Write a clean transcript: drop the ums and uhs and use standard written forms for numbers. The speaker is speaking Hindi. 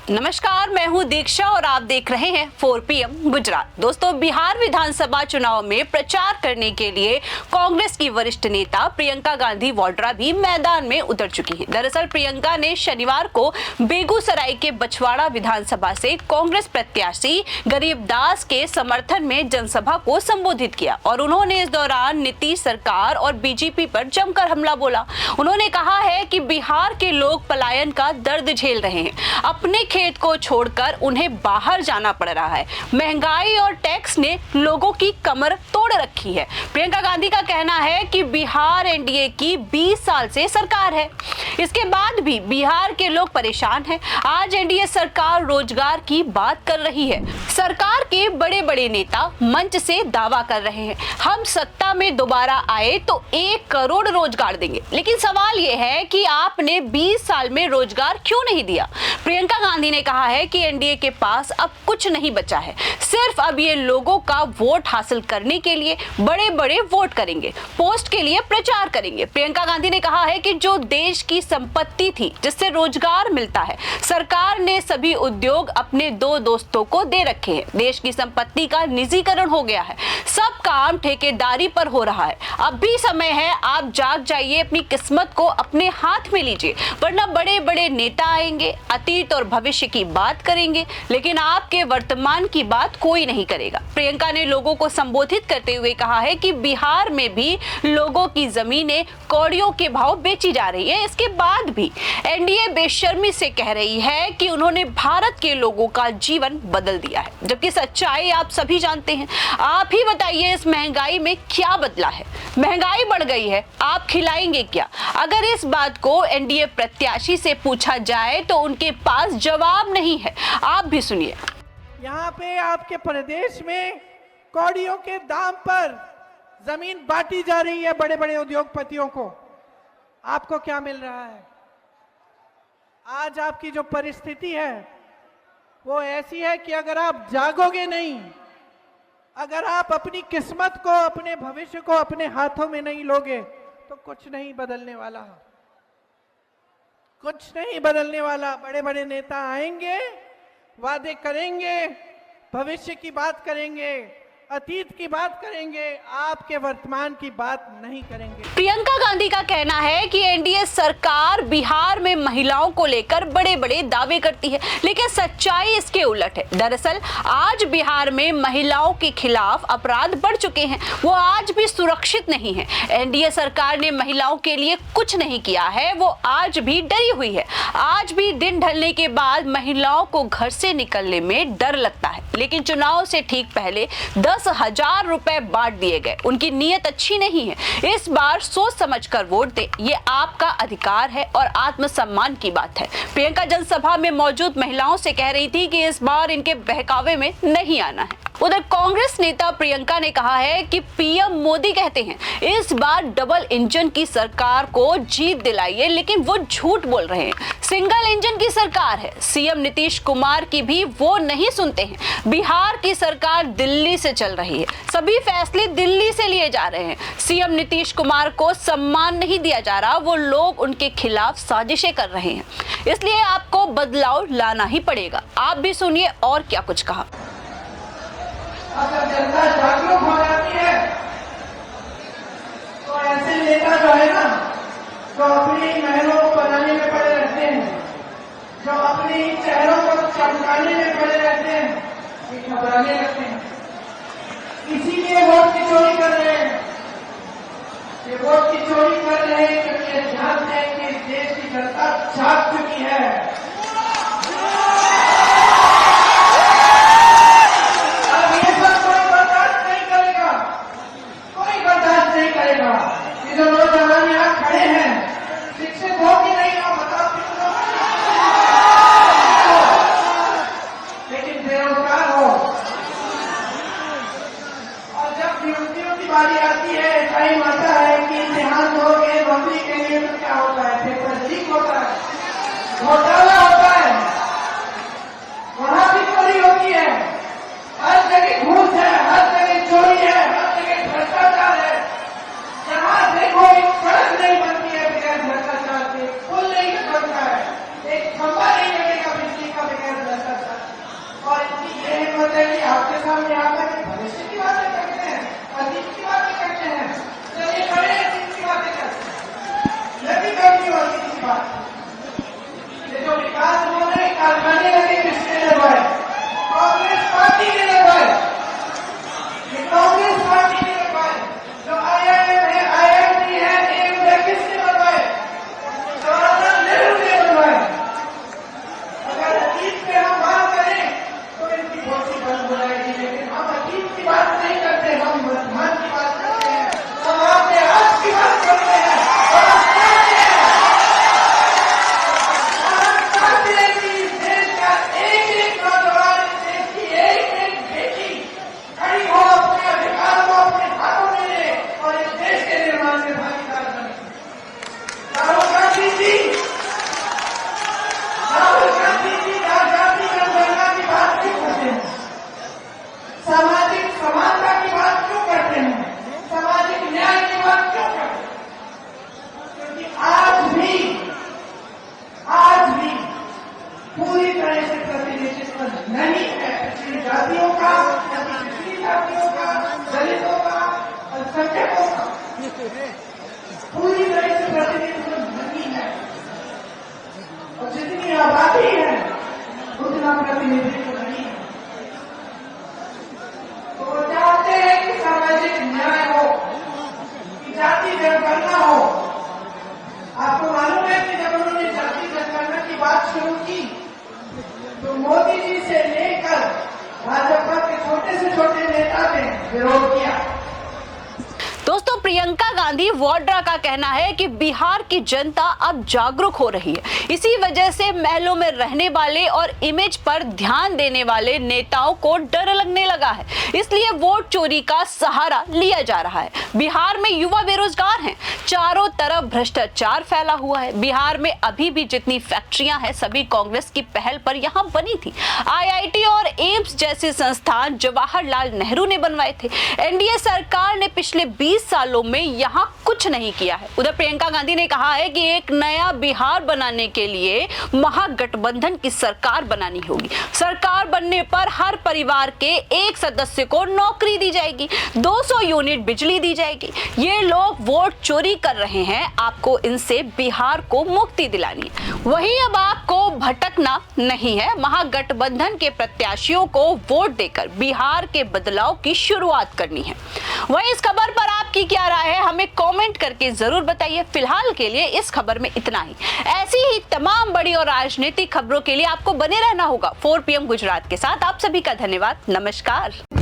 नमस्कार, मैं हूं दीक्षा और आप देख रहे हैं 4 PM गुजरात। दोस्तों, बिहार विधानसभा चुनाव में प्रचार करने के लिए कांग्रेस की वरिष्ठ नेता प्रियंका गांधी वाड्रा भी मैदान में उतर चुकी हैं। दरअसल प्रियंका ने शनिवार को बेगूसराय के बछवाड़ा विधानसभा से कांग्रेस प्रत्याशी गरीबदास के समर्थन में जनसभा को संबोधित किया और उन्होंने इस दौरान नीतीश सरकार और बीजेपी पर जमकर हमला बोला। उन्होंने कहा है कि बिहार के लोग पलायन का दर्द झेल रहे हैं, अपने खेत को छोड़कर उन्हें बाहर जाना पड़ रहा है। महंगाई और टैक्स ने लोगों की कमर तोड़ रखी है। प्रियंका गांधी का कहना है कि बिहार एनडीए की 20 साल से सरकार है, इसके बाद भी बिहार के लोग परेशान हैं। आज एनडीए सरकार रोजगार की बात कर रही है। सरकार के बड़े बड़े नेता मंच से दावा कर रहे हैं, हम सत्ता में दोबारा आए तो 1 करोड़ रोजगार देंगे। लेकिन सवाल यह है कि आपने 20 साल में रोजगार क्यों नहीं दिया। प्रियंका गांधी ने कहा है कि एनडीए के पास अब कुछ नहीं बचा है, सिर्फ अब ये लोगों का वोट हासिल करने के लिए बड़े बड़े वोट करेंगे, पोस्ट के लिए प्रचार करेंगे। प्रियंका गांधी ने कहा है कि जो देश की संपत्ति थी जिससे रोजगार मिलता है, सरकार ने सभी उद्योग अपने 2 दोस्तों को दे रखे हैं। देश की संपत्ति का निजीकरण हो गया है, सब काम ठेकेदारी पर हो रहा है। अब भी समय है, आप जाग जाइए, अपनी किस्मत को अपने हाथ में लीजिए, वरना बड़े बड़े नेता आएंगे, अतीत और भविष्य की बात करेंगे, लेकिन आपके वर्तमान की बात कोई नहीं करेगा। प्रियंका ने लोगों को संबोधित करते हुए कहा है कि बिहार में भी लोगों की जमीनें कौड़ियों के भाव बेची जा रही है। इसके बाद भी एनडीए बेशर्मी से कह रही है कि उन्होंने भारत के लोगों का जीवन बदल दिया है, जबकि सच्चाई आप सभी जानते हैं। आप ही बताइए, इस महंगाई में क्या बदला है? महंगाई बढ़ गई है, आप खिलाएंगे क्या? अगर इस बात को एनडीए प्रत्याशी से पूछा जाए तो उनके पास जवाब नहीं है। आप भी सुनिए। यहाँ पे आपके प्रदेश में कौड़ियों के दाम पर जमीन बांटी जा रही है बड़े बड़े उद्योगपतियों को। आपको क्या मिल रहा है? आज आपकी जो परिस्थिति है वो ऐसी है कि अगर आप जागोगे नहीं, अगर आप अपनी किस्मत को, अपने भविष्य को अपने हाथों में नहीं लोगे तो कुछ नहीं बदलने वाला, कुछ नहीं बदलने वाला। बड़े बड़े नेता आएंगे, वादे करेंगे, भविष्य की बात करेंगे, अतीत की बात करेंगे, आपके वर्तमान की बात नहीं करेंगे। प्रियंका गांधी का कहना है कि एनडीए सरकार बिहार में महिलाओं को लेकर बड़े बड़े दावे करती है, लेकिन सच्चाई इसके उलट है। दरअसल आज बिहार में महिलाओं के खिलाफ अपराध बढ़ चुके हैं, वो आज भी सुरक्षित नहीं है। एनडीए सरकार ने महिलाओं के लिए कुछ नहीं किया है, वो आज भी डरी हुई है। आज भी दिन ढलने के बाद महिलाओं को घर से निकलने में डर लगता है। लेकिन चुनाव से ठीक पहले 10,000 रुपए बांट दिए गए। उनकी नीयत अच्छी नहीं है। इस बार सोच समझकर वोट दे, ये आपका अधिकार है और आत्मसम्मान की बात है। प्रियंका जनसभा में मौजूद महिलाओं से कह रही थी कि इस बार इनके बहकावे में नहीं आना है। उधर कांग्रेस नेता प्रियंका ने कहा है कि पीएम मोदी कहते हैं इस बार डबल इंजन की सरकार को जीत दिलाइए, लेकिन वो झूठ बोल रहे हैं। सिंगल इंजन की सरकार है। सीएम नीतीश कुमार की भी वो नहीं सुनते हैं। बिहार की सरकार दिल्ली से चल रही है, सभी फैसले दिल्ली से लिए जा रहे हैं। सीएम नीतीश कुमार को सम्मान नहीं दिया जा रहा, वो लोग उनके खिलाफ साजिशें कर रहे हैं। इसलिए आपको बदलाव लाना ही पड़ेगा। आप भी सुनिए और क्या कुछ कहा। अगर जनता जागरूक हो जाती है तो ऐसे नेता जो है ना, जो अपनी महलों को बनाने में पड़े रहते हैं, जो अपनी चेहरों को चमकाने में पड़े रहते हैं, ये घबराने लगते हैं। इसीलिए वोट की चोरी कर रहे हैं। ये वोट की चोरी कर रहे हैं क्योंकि ये जानते हैं कि देश की जनता जाग चुकी है। जो नौजवान यहाँ खड़े हैं, शिक्षित हो कि नहीं आप बताओ, लेकिन बेरोजगार हो। और जब नियुक्तियों की बारी आती है, टाइम आता है कि इम्तिहान दोगे नौकरी के लिए, तो क्या होता है? पेपर लीक होता है, घोटाला होता है, वहां भी चोरी होती है। हर जगह घूस है, हर जगह चोरी है, हर जगह भ्रष्टाचार है। जहां देखो एक सड़क नहीं बनती है बगैर भ्रष्टाचार के, पुल नहीं बनता है, एक खंभा नहीं लगेगा बिजली का बगैर भाजपा के छोटे से छोटे नेता ने विरोध किया। दोस्तों, प्रियंका गांधी वाड्रा का कहना है कि बिहार की जनता अब जागरूक हो रही है। इसी वजह से महलों में रहने वाले और इमेज पर ध्यान देने वाले नेताओं को डर लगने लगा है, इसलिए वोट चोरी का सहारा लिया जा रहा है। बिहार में युवा बेरोजगार हैं, चारों तरफ भ्रष्टाचार फैला हुआ है। बिहार में अभी भी जितनी फैक्ट्रियां हैं सभी कांग्रेस की पहल पर यहां बनी थी। IIT और एम्स जैसे संस्थान जवाहरलाल नेहरू ने बनवाए थे। एनडीए सरकार ने पिछले 20 सालों में यहां कुछ नहीं किया है। उधर प्रियंका गांधी ने कहा है कि एक नया बिहार बनाने के लिए महागठबंधन की सरकार बनानी होगी। सरकार बनने पर हर परिवार के एक सदस्य को नौकरी दी जाएगी, 200 यूनिट बिजली दी जाएगी। ये लोग वोट चोरी कर रहे हैं, आपको इनसे बिहार को मुक्ति दिलानी है। वहीं अब आपको भटकना नहीं है, महागठबंधन के प्रत्याशियों को वोट देकर बिहार के बदलाव की शुरुआत करनी है। वहीं इस खबर पर आपकी क्या राय है, हमें कमेंट करके जरूर बताइए। फिलहाल के लिए इस खबर में इतना ही। ऐसी ही तमाम बड़ी और राजनीतिक खबरों के लिए आपको बने रहना होगा 4 PM गुजरात के साथ। आप सभी का धन्यवाद। नमस्कार।